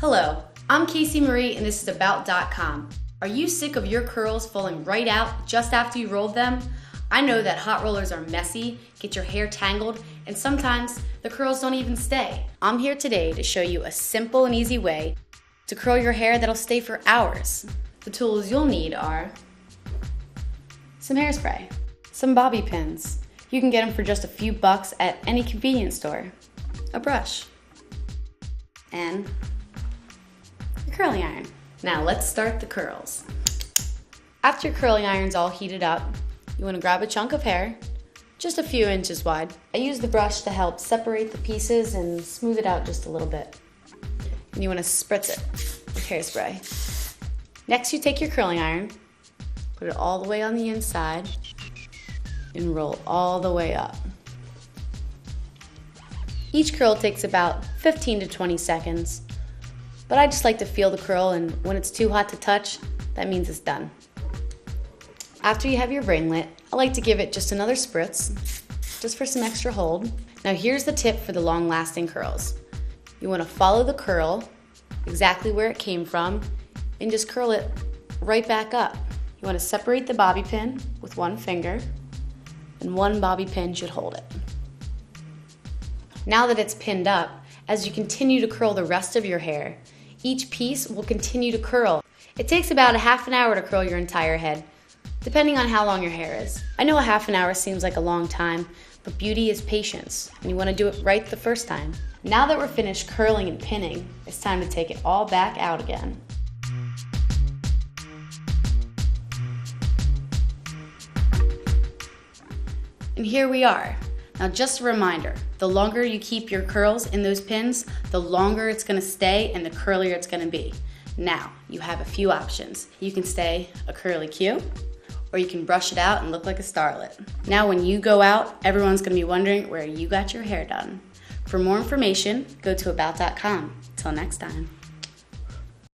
Hello, I'm Kacie Marie and this is About.com. Are you sick of your curls falling right out just after you rolled them? I know that hot rollers are messy, get your hair tangled, and sometimes the curls don't even stay. I'm here today to show you a simple and easy way to curl your hair that'll stay for hours. The tools you'll need are some hairspray, some bobby pins. You can get them for just a few bucks at any convenience store, a brush, and a curling iron. Now let's start the curls. After your curling iron's all heated up, you want to grab a chunk of hair, just a few inches wide. I use the brush to help separate the pieces and smooth it out just a little bit. And you want to spritz it with hairspray. Next, you take your curling iron, put it all the way on the inside, and roll all the way up. Each curl takes about 15 to 20 seconds, but I just like to feel the curl, and when it's too hot to touch, that means it's done. After you have your ringlet, I like to give it just another spritz, just for some extra hold. Now here's the tip for the long-lasting curls. You want to follow the curl exactly where it came from and just curl it right back up. You want to separate the bobby pin with one finger, and one bobby pin should hold it. Now that it's pinned up, as you continue to curl the rest of your hair, each piece will continue to curl. It takes about a half an hour to curl your entire head, depending on how long your hair is. I know a half an hour seems like a long time, but beauty is patience, and you want to do it right the first time. Now that we're finished curling and pinning, it's time to take it all back out again. And here we are. Now just a reminder, the longer you keep your curls in those pins, the longer it's gonna stay and the curlier it's gonna be. Now, you have a few options. You can stay a curly Q, or you can brush it out and look like a starlet. Now when you go out, everyone's gonna be wondering where you got your hair done. For more information, go to About.com. Till next time.